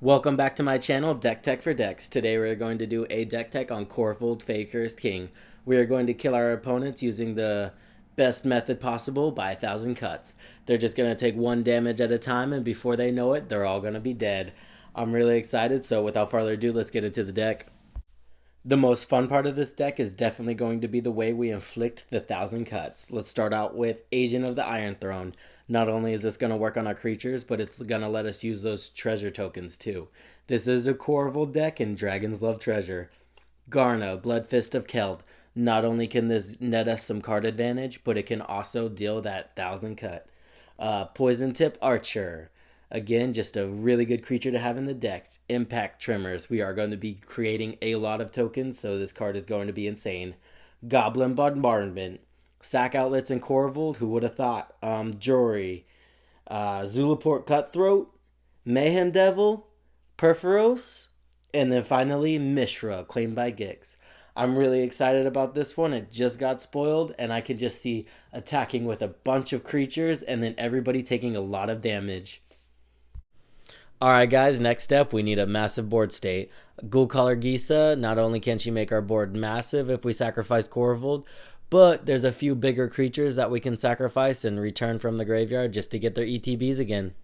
Welcome back to my channel, Deck Tech for Decks. Today we're going to do a deck tech on KORVOLD FAE-CURSED King. We are going to kill our opponents using the best method possible by 1,000 cuts. They're just going to take one damage at a time, and before they know it, they're all going to be dead. I'm really excited, so without further ado, let's get into the deck. The most fun part of this deck is definitely going to be the way we inflict the 1,000 cuts. Let's start out with Agent of the Iron Throne. Not only is this going to work on our creatures, but it's going to let us use those treasure tokens too. This is a KORVOLD deck and dragons love treasure. Garna, Bloodfist of Keld. Not only can this net us some card advantage, but it can also deal that 1,000 cut. Poison Tip Archer. Again, just a really good creature to have in the deck. Impact Trimmers. We are going to be creating a lot of tokens, so this card is going to be insane. Goblin Bombardment. Sack Outlets and KORVOLD. Who would have thought? Jory. Zulaport Cutthroat. Mayhem Devil. Perforos. And then finally, Mishra, claimed by Gix. I'm really excited about this one. It just got spoiled, and I can just see attacking with a bunch of creatures and then everybody taking a lot of damage. Alright guys, next up we need a massive board state. Ghoul-Caller Gisa, not only can she make our board massive if we sacrifice KORVOLD, but there's a few bigger creatures that we can sacrifice and return from the graveyard just to get their ETBs again.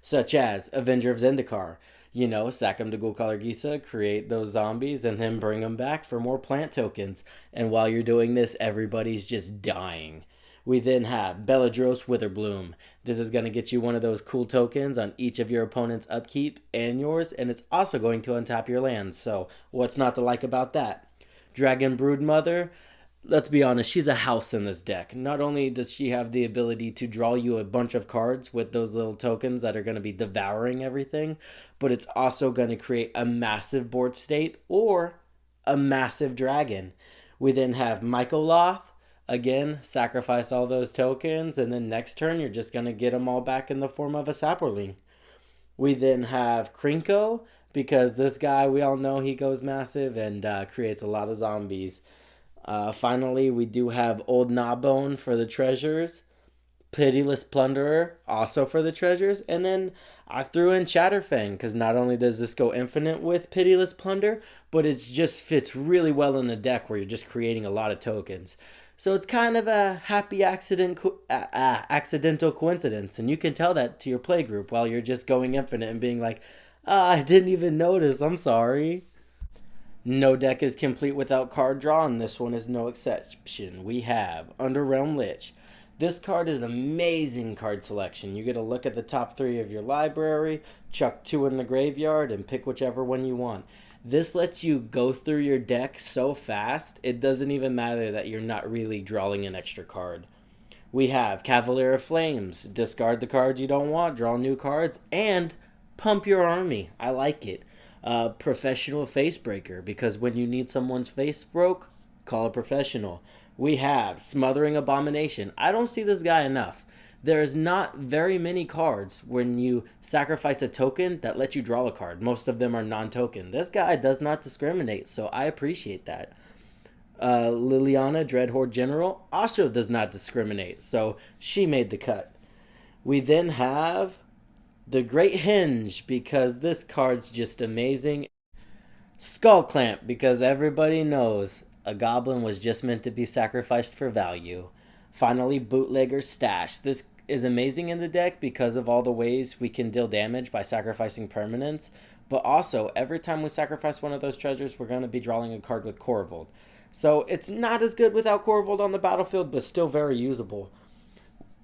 Such as Avenger of Zendikar. You know, sack them to Ghoul-Caller Gisa, create those zombies, and then bring them back for more plant tokens. And while you're doing this, everybody's just dying. We then have Beladros Witherbloom. This is going to get you one of those cool tokens on each of your opponent's upkeep and yours, and it's also going to untap your lands, so what's not to like about that? Dragon Broodmother, let's be honest, she's a house in this deck. Not only does she have the ability to draw you a bunch of cards with those little tokens that are going to be devouring everything, but it's also going to create a massive board state or a massive dragon. We then have Mycoloth. Again, sacrifice all those tokens, and then next turn you're just going to get them all back in the form of a Saproling. We then have Krinko, because this guy, we all know he goes massive and creates a lot of zombies. Finally, we do have Old Gnawbone for the treasures. Pitiless Plunderer, also for the treasures. And then I threw in Chatterfang, because not only does this go infinite with Pitiless Plunder, but it just fits really well in the deck where you're just creating a lot of tokens. So it's kind of a happy accidental coincidence, and you can tell that to your play group while you're just going infinite and being like, I didn't even notice, I'm sorry. No deck is complete without card draw, and this one is no exception. We have Underrealm Lich. This card is amazing card selection. You get a look at the top 3 of your library, chuck 2 in the graveyard, and pick whichever one you want. This lets you go through your deck so fast, it doesn't even matter that you're not really drawing an extra card. We have Cavalier of Flames. Discard the cards you don't want, draw new cards, and pump your army. I like it. Professional Facebreaker, because when you need someone's face broke, call a professional. We have Smothering Abomination. I don't see this guy enough. There's not very many cards when you sacrifice a token that lets you draw a card. Most of them are non-token. This guy does not discriminate, so I appreciate that. Liliana, Dreadhorde General, also does not discriminate, so she made the cut. We then have the Great Hinge, because this card's just amazing. Skull Clamp, because everybody knows a goblin was just meant to be sacrificed for value. Finally, Bootlegger's Stash. This is amazing in the deck because of all the ways we can deal damage by sacrificing permanents, but also every time we sacrifice one of those treasures, we're going to be drawing a card with KORVOLD. So it's not as good without KORVOLD on the battlefield, but still very usable.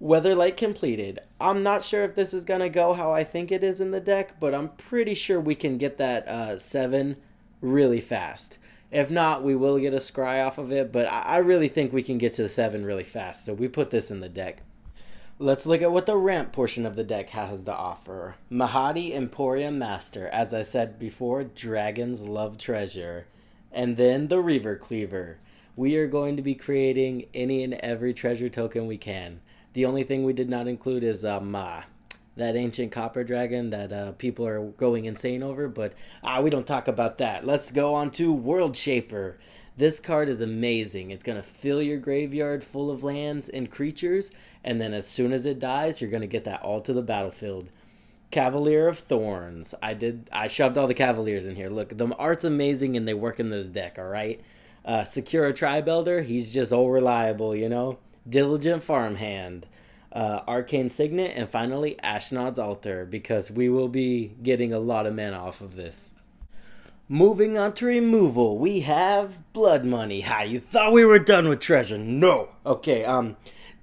Weatherlight Completed. I'm not sure if this is going to go how I think it is in the deck, but I'm pretty sure we can get that 7 really fast. If not, we will get a scry off of it, but I really think we can get to the 7 really fast, so we put this in the deck. Let's look at what the ramp portion of the deck has to offer. Mahadi Emporium Master. As I said before, dragons love treasure. And then the Reaver Cleaver. We are going to be creating any and every treasure token we can. The only thing we did not include is that ancient copper dragon that people are going insane over, but we don't talk about that. Let's go on to World Shaper. This card is amazing. It's going to fill your graveyard full of lands and creatures, and then as soon as it dies, you're going to get that all to the battlefield. Cavalier of Thorns. I shoved all the Cavaliers in here. Look, the art's amazing and they work in this deck, alright? Secure Tribuilder, he's just all reliable, you know? Diligent Farmhand. Arcane Signet, and finally Ashnod's Altar, because we will be getting a lot of mana off of this. Moving on to removal, we have Blood Money. Ha, you thought we were done with treasure. No. Okay,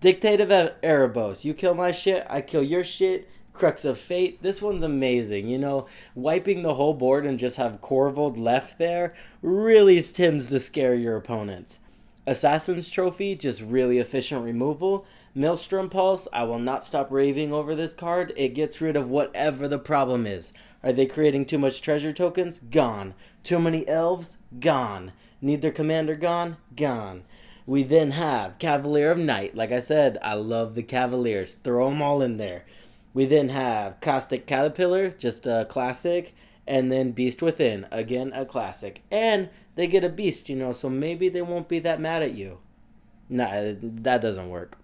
Dictative Erebos. You kill my shit, I kill your shit. Crux of Fate. This one's amazing. You know, wiping the whole board and just have KORVOLD left there really tends to scare your opponents. Assassin's Trophy, just really efficient removal. Maelstrom Pulse, I will not stop raving over this card. It gets rid of whatever the problem is. Are they creating too much treasure tokens? Gone. Too many elves? Gone. Need their commander gone? Gone. We then have Cavalier of Night. Like I said, I love the Cavaliers. Throw them all in there. We then have Caustic Caterpillar, just a classic. And then Beast Within, again a classic. And they get a beast, you know, so maybe they won't be that mad at you. Nah, that doesn't work.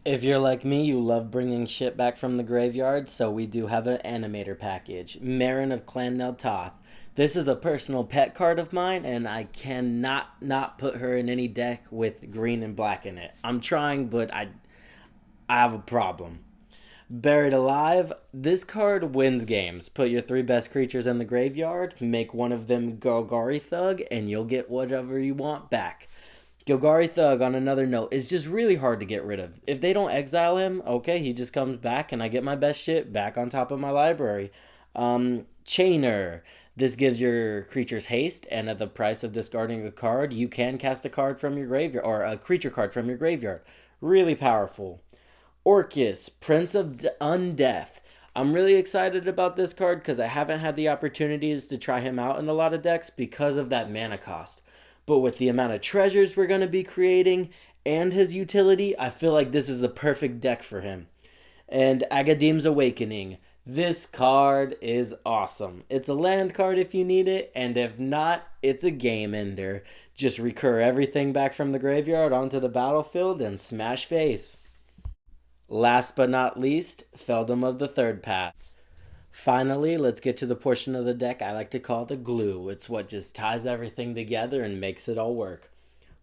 If you're like me, you love bringing shit back from the graveyard, so we do have an animator package. Marin of Clan Neltoth. This is a personal pet card of mine, and I cannot not put her in any deck with green and black in it. I'm trying, but I have a problem. Buried Alive. This card wins games. Put your 3 best creatures in the graveyard, make one of them Golgari Thug, and you'll get whatever you want back. Golgari Thug, on another note, is just really hard to get rid of. If they don't exile him, okay, he just comes back and I get my best shit back on top of my library. Chainer. This gives your creatures haste, and at the price of discarding a card, you can cast a card from your graveyard, or a creature card from your graveyard. Really powerful. Orcus, Prince of Undeath. I'm really excited about this card because I haven't had the opportunities to try him out in a lot of decks because of that mana cost. But with the amount of treasures we're going to be creating and his utility, I feel like this is the perfect deck for him. And Agadim's Awakening. This card is awesome. It's a land card if you need it, and if not, it's a game ender. Just recur everything back from the graveyard onto the battlefield and smash face. Last but not least, Feldum of the Third Path. Finally, let's get to the portion of the deck I like to call the glue. It's what just ties everything together and makes it all work.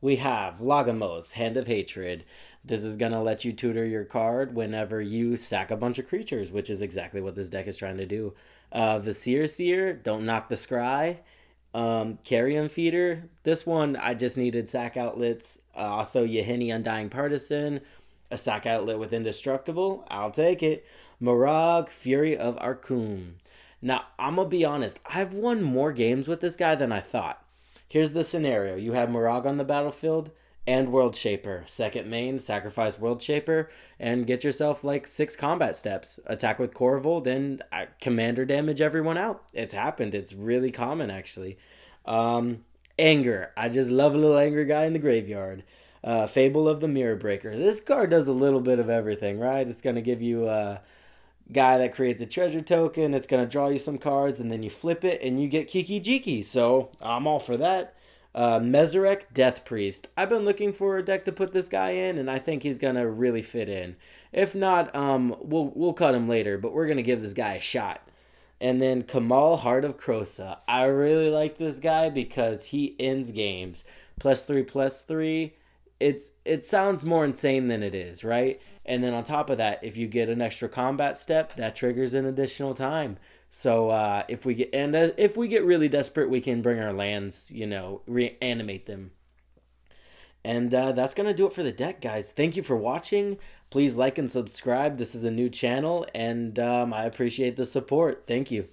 We have Lagamos, Hand of Hatred. This is going to let you tutor your card whenever you sack a bunch of creatures, which is exactly what this deck is trying to do. Visir Seer, Don't Knock the Scry. Carrion Feeder. This one, I just needed sack outlets. Also, Yahini Undying Partisan. A sack outlet with Indestructible. I'll take it. Morag, Fury of Arkum. Now, I'm going to be honest. I've won more games with this guy than I thought. Here's the scenario. You have Morag on the battlefield and World Shaper. Second main, sacrifice World Shaper, and get yourself like 6 combat steps. Attack with KORVOLD and commander damage everyone out. It's happened. It's really common, actually. Anger. I just love a little angry guy in the graveyard. Fable of the Mirror Breaker. This card does a little bit of everything, right? It's going to give you a guy that creates a treasure token. It's going to draw you some cards, and then you flip it, and you get Kiki Jiki. So I'm all for that. Mezarek, Death Priest. I've been looking for a deck to put this guy in, and I think he's going to really fit in. If not, we'll cut him later, but we're going to give this guy a shot. And then Kamal, Heart of Krosa. I really like this guy because he ends games. +3/+3. It sounds more insane than it is, right? And then on top of that, if you get an extra combat step, that triggers an additional time. So if we get really desperate, we can bring our lands, reanimate them. And that's going to do it for the deck, guys. Thank you for watching. Please like and subscribe. This is a new channel, and I appreciate the support. Thank you.